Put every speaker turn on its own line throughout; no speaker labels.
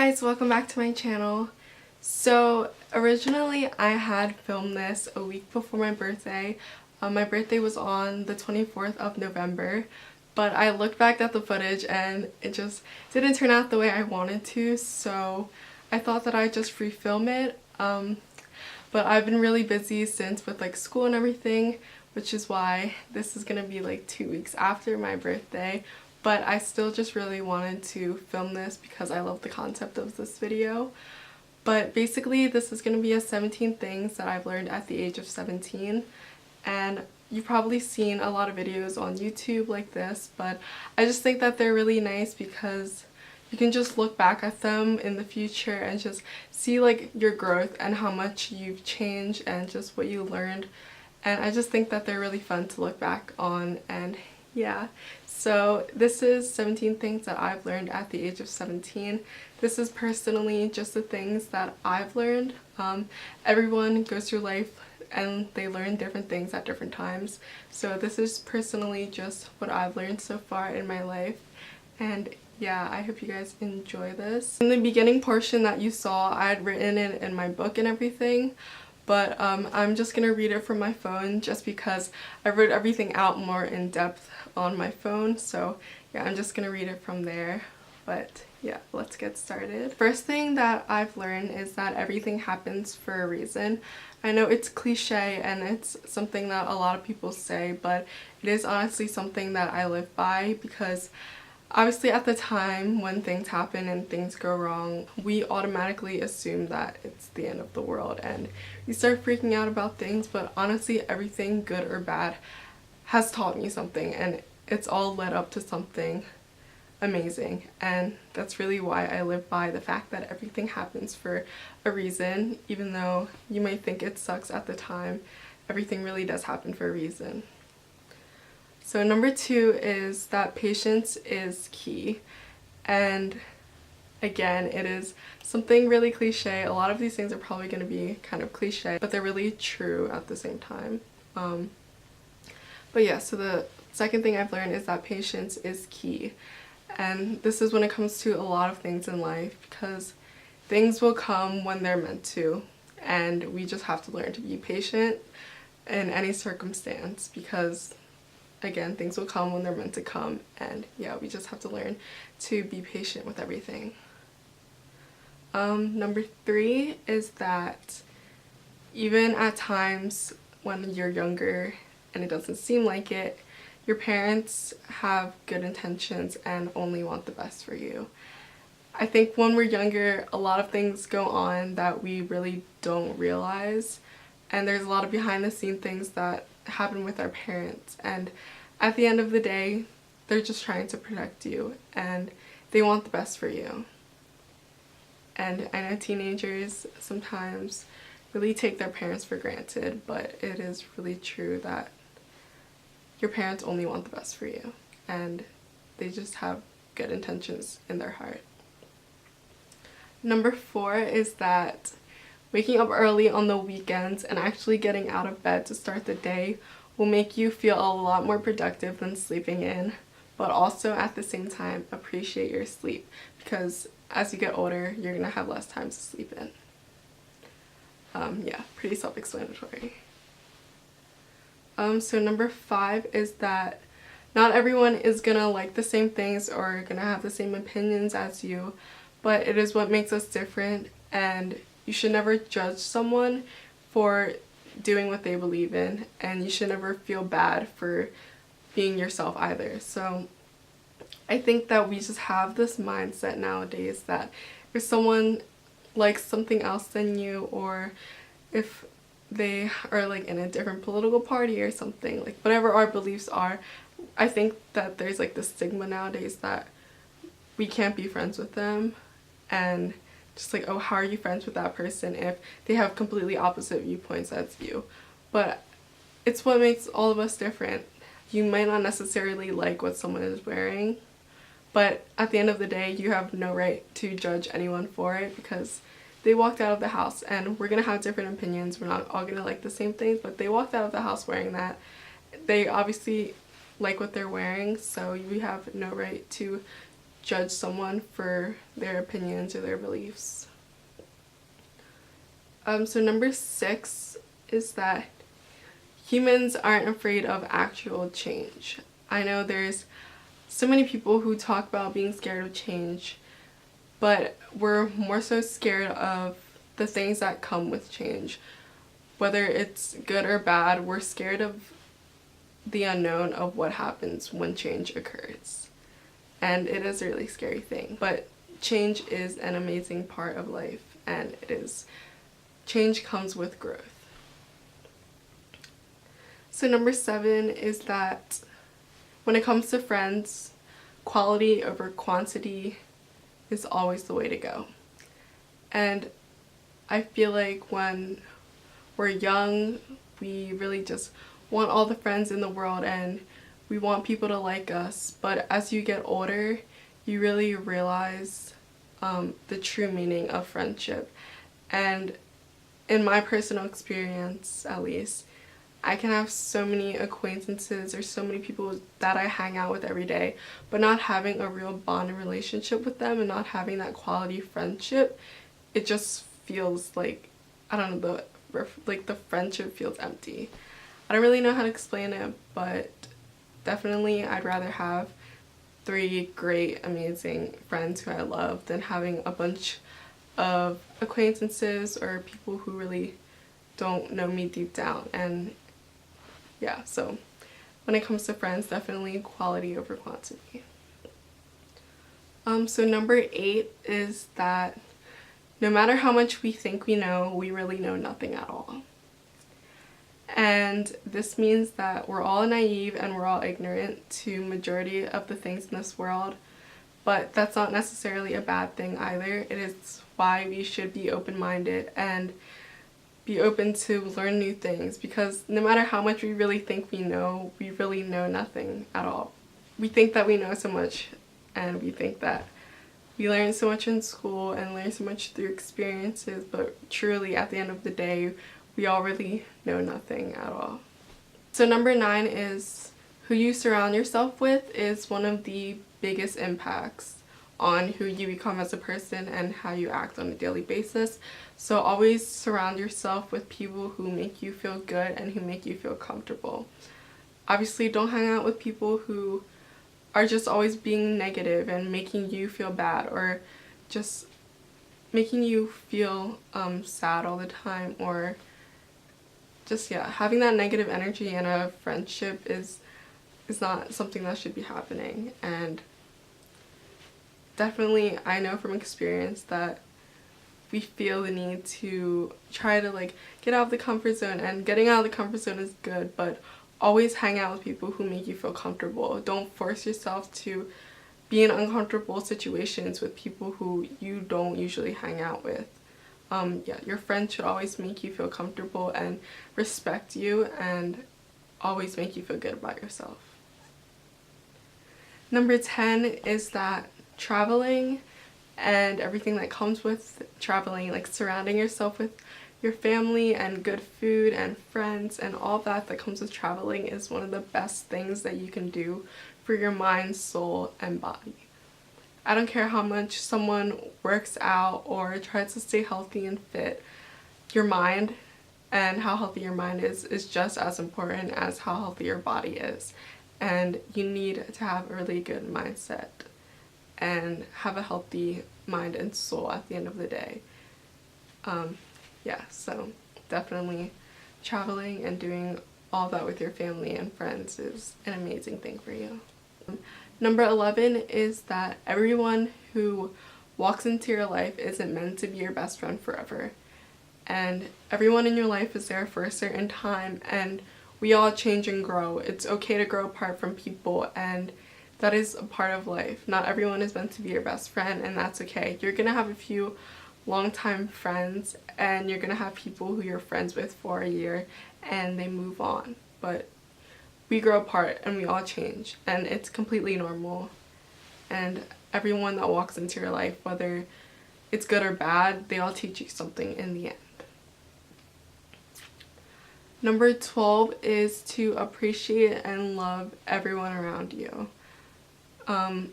guys, welcome back to my channel. So originally I had filmed this a week before my birthday. My birthday was on the 24th of November, but I looked back at the footage and it just didn't turn out the way I wanted to, so I thought that I'd just refilm it. But I've been really busy since with like school and everything, which is why this is gonna be like 2 weeks after my birthday. But I still just really wanted to film this because I love the concept of this video. But basically this is going to be a 17 things that I've learned at the age of 17. And you've probably seen a lot of videos on YouTube like this, but I just think that they're really nice because you can just look back at them in the future and just see like your growth and how much you've changed and just what you learned. And I just think that they're really fun to look back on. And yeah, so this is 17 things that I've learned at the age of 17. This is personally just the things that I've learned. Everyone goes through life and they learn different things at different times. So this is personally just what I've learned so far in my life. And yeah, I hope you guys enjoy this. In the beginning portion that you saw, I had written it in my book and everything. But I'm just gonna read it from my phone just because I wrote everything out more in depth on my phone. So yeah, I'm just gonna read it from there. But yeah, let's get started. First thing that I've learned is that everything happens for a reason. I know it's cliche and it's something that a lot of people say, but it is honestly something that I live by because obviously at the time when things happen and things go wrong, we automatically assume that it's the end of the world and we start freaking out about things, but honestly everything good or bad has taught me something and it's all led up to something amazing. And that's really why I live by the fact that everything happens for a reason. Even though you might think it sucks at the time, everything really does happen for a reason. So number 2 is that patience is key. And again, it is something really cliche. A lot of these things are probably going to be kind of cliche, but they're really true at the same time. But yeah, so the second thing I've learned is that patience is key. And this is when it comes to a lot of things in life, because things will come when they're meant to, and we just have to learn to be patient in any circumstance because again, things will come when they're meant to come, and yeah, we just have to learn to be patient with everything. Number 3 is that even at times when you're younger and it doesn't seem like it, your parents have good intentions and only want the best for you. I think when we're younger, a lot of things go on that we really don't realize, and there's a lot of behind the scene things that happen with our parents, and at the end of the day they're just trying to protect you and they want the best for you. And I know teenagers sometimes really take their parents for granted, but it is really true that your parents only want the best for you and they just have good intentions in their heart. Number 4 is that waking up early on the weekends and actually getting out of bed to start the day will make you feel a lot more productive than sleeping in, but also at the same time appreciate your sleep because as you get older you're gonna have less time to sleep in. Yeah, pretty self-explanatory. So number 5 is that not everyone is gonna like the same things or gonna have the same opinions as you, but it is what makes us different, and you should never judge someone for doing what they believe in, and you should never feel bad for being yourself either. So I think that we just have this mindset nowadays that if someone likes something else than you, or if they are like in a different political party or something, like whatever our beliefs are, I think that there's like this stigma nowadays that we can't be friends with them, and just like, oh, how are you friends with that person if they have completely opposite viewpoints as you? But it's what makes all of us different. You might not necessarily like what someone is wearing, but at the end of the day you have no right to judge anyone for it because they walked out of the house, and we're gonna have different opinions. We're not all gonna like the same things, but they walked out of the house wearing that. They obviously like what they're wearing, so we have no right to judge someone for their opinions or their beliefs. So number 6 is that humans aren't afraid of actual change. I know there's so many people who talk about being scared of change, but we're more so scared of the things that come with change. Whether it's good or bad, we're scared of the unknown of what happens when change occurs. And it is a really scary thing, but change is an amazing part of life, and change comes with growth. So number 7 is that when it comes to friends, quality over quantity is always the way to go. And I feel like when we're young, we really just want all the friends in the world and we want people to like us. But as you get older, you really realize the true meaning of friendship. And in my personal experience, at least, I can have so many acquaintances or so many people that I hang out with every day, but not having a real bond and relationship with them and not having that quality friendship, it just feels like, I don't know, the friendship feels empty. I don't really know how to explain it, but definitely I'd rather have 3 great, amazing friends who I love than having a bunch of acquaintances or people who really don't know me deep down. And yeah, so when it comes to friends, definitely quality over quantity. So number 8 is that no matter how much we think we know, we really know nothing at all. And this means that we're all naive and we're all ignorant to majority of the things in this world, but that's not necessarily a bad thing either. It is why we should be open-minded and be open to learn new things, because no matter how much we really think we really know nothing at all. We think that we know so much, and we think that we learn so much in school and learn so much through experiences, but truly at the end of the day, we all really know nothing at all. So number 9 is who you surround yourself with is one of the biggest impacts on who you become as a person and how you act on a daily basis. So always surround yourself with people who make you feel good and who make you feel comfortable. Obviously, don't hang out with people who are just always being negative and making you feel bad, or just making you feel sad all the time, or just, yeah, having that negative energy in a friendship is not something that should be happening. And definitely, I know from experience that we feel the need to try to get out of the comfort zone, and getting out of the comfort zone is good, but always hang out with people who make you feel comfortable. Don't force yourself to be in uncomfortable situations with people who you don't usually hang out with. Yeah, your friends should always make you feel comfortable and respect you and always make you feel good about yourself. Number 10 is that traveling and everything that comes with traveling, like surrounding yourself with your family and good food and friends and all that comes with traveling, is one of the best things that you can do for your mind, soul, and body. I don't care how much someone works out or tries to stay healthy and fit, your mind and how healthy your mind is just as important as how healthy your body is. And you need to have a really good mindset and have a healthy mind and soul at the end of the day. Yeah, so definitely traveling and doing all that with your family and friends is an amazing thing for you. Number 11 is that everyone who walks into your life isn't meant to be your best friend forever. And everyone in your life is there for a certain time, and we all change and grow. It's okay to grow apart from people, and that is a part of life. Not everyone is meant to be your best friend, and that's okay. You're gonna have a few longtime friends, and you're gonna have people who you're friends with for a year and they move on. But we grow apart and we all change, and it's completely normal. And everyone that walks into your life, whether it's good or bad, they all teach you something in the end. Number 12 is to appreciate and love everyone around you.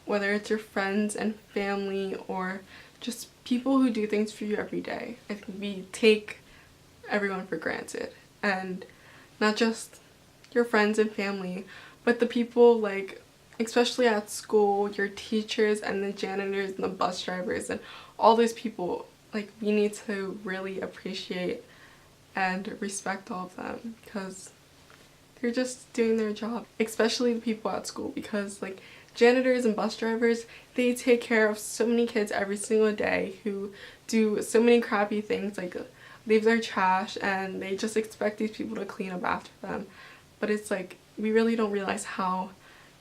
whether it's your friends and family or just people who do things for you every day. I think we take everyone for granted, and not just your friends and family, but the people, like, especially at school, your teachers and the janitors and the bus drivers and all those people. Like, we need to really appreciate and respect all of them because they're just doing their job, especially the people at school, because like janitors and bus drivers, they take care of so many kids every single day who do so many crappy things, like leave their trash, and they just expect these people to clean up after them. But it's like, we really don't realize how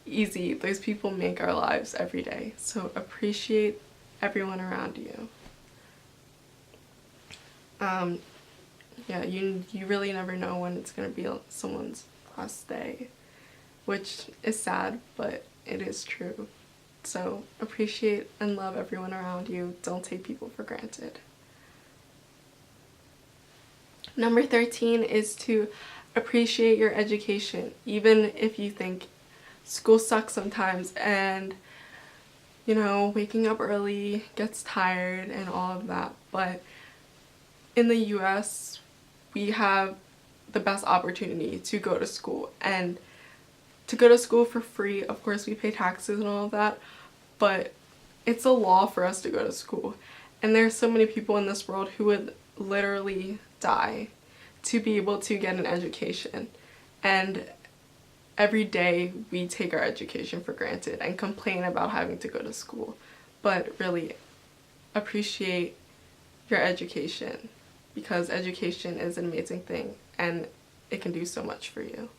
easy those people make our lives every day. So appreciate everyone around you. Yeah, you really never know when it's gonna be someone's last day, which is sad, but it is true. So appreciate and love everyone around you. Don't take people for granted. Number 13 is to appreciate your education, even if you think school sucks sometimes and, you know, waking up early gets tired and all of that. But in the US, we have the best opportunity to go to school, and to go to school for free. Of course, we pay taxes and all of that, but it's a law for us to go to school. And there's so many people in this world who would literally die to be able to get an education. And every day we take our education for granted and complain about having to go to school. But really, appreciate your education, because education is an amazing thing and it can do so much for you.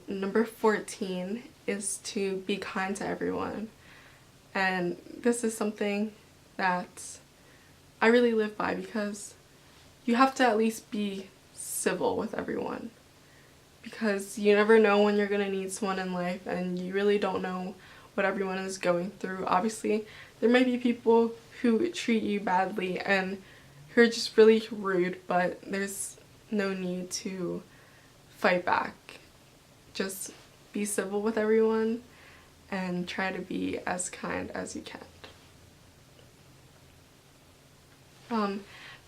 Number 14 is to be kind to everyone. And this is something that I really live by, because you have to at least be civil with everyone, because you never know when you're going to need someone in life, and you really don't know what everyone is going through. Obviously, there might be people who treat you badly and who are just really rude, but there's no need to fight back. Just be civil with everyone and try to be as kind as you can.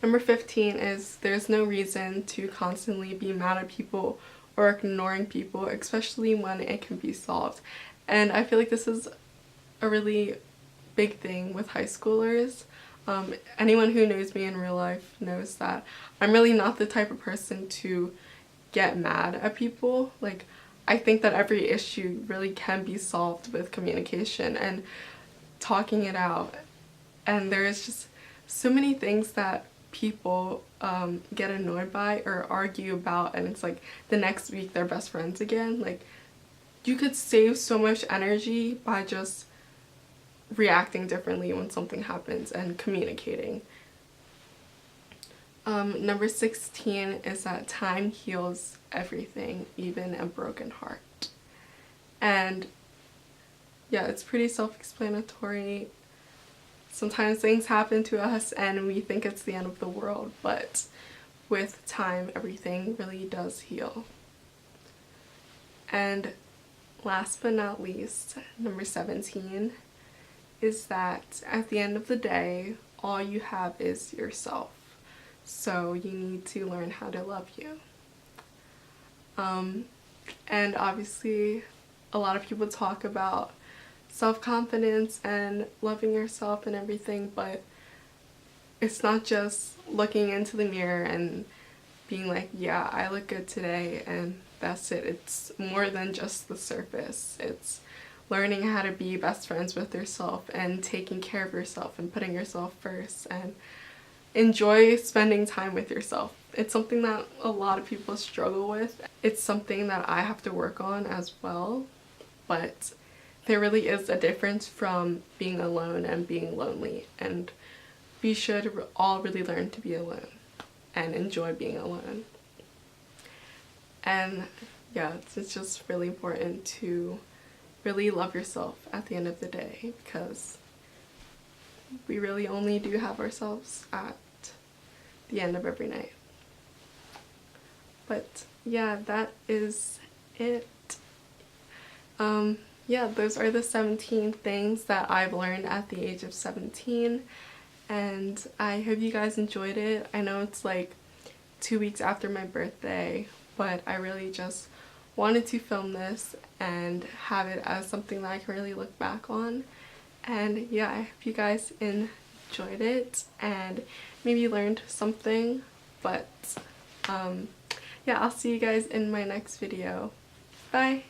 Number 15 is there's no reason to constantly be mad at people or ignoring people, especially when it can be solved. And I feel like this is a really big thing with high schoolers. Anyone who knows me in real life knows that I'm really not the type of person to get mad at people. Like, I think that every issue really can be solved with communication and talking it out. And there is just so many things that people get annoyed by or argue about, and it's like the next week they're best friends again. Like, you could save so much energy by just reacting differently when something happens and communicating. Number 16 is that time heals everything, even a broken heart. And yeah, it's pretty self-explanatory. Sometimes things happen to us and we think it's the end of the world, but with time, everything really does heal. And last but not least, number 17 is that at the end of the day, all you have is yourself. So you need to learn how to love you. And obviously, a lot of people talk about self-confidence and loving yourself and everything, but it's not just looking into the mirror and being like, yeah, I look good today, and that's it. It's more than just the surface. It's learning how to be best friends with yourself and taking care of yourself and putting yourself first, and enjoy spending time with yourself. It's something that a lot of people struggle with. It's something that I have to work on as well, but there really is a difference from being alone and being lonely, and we should all really learn to be alone and enjoy being alone. And yeah, it's just really important to really love yourself at the end of the day, because we really only do have ourselves at the end of every night. But yeah, that is it. Yeah, those are the 17 things that I've learned at the age of 17, and I hope you guys enjoyed it. I know it's like 2 weeks after my birthday, but I really just wanted to film this and have it as something that I can really look back on. And yeah, I hope you guys enjoyed it and maybe learned something. But yeah, I'll see you guys in my next video. Bye!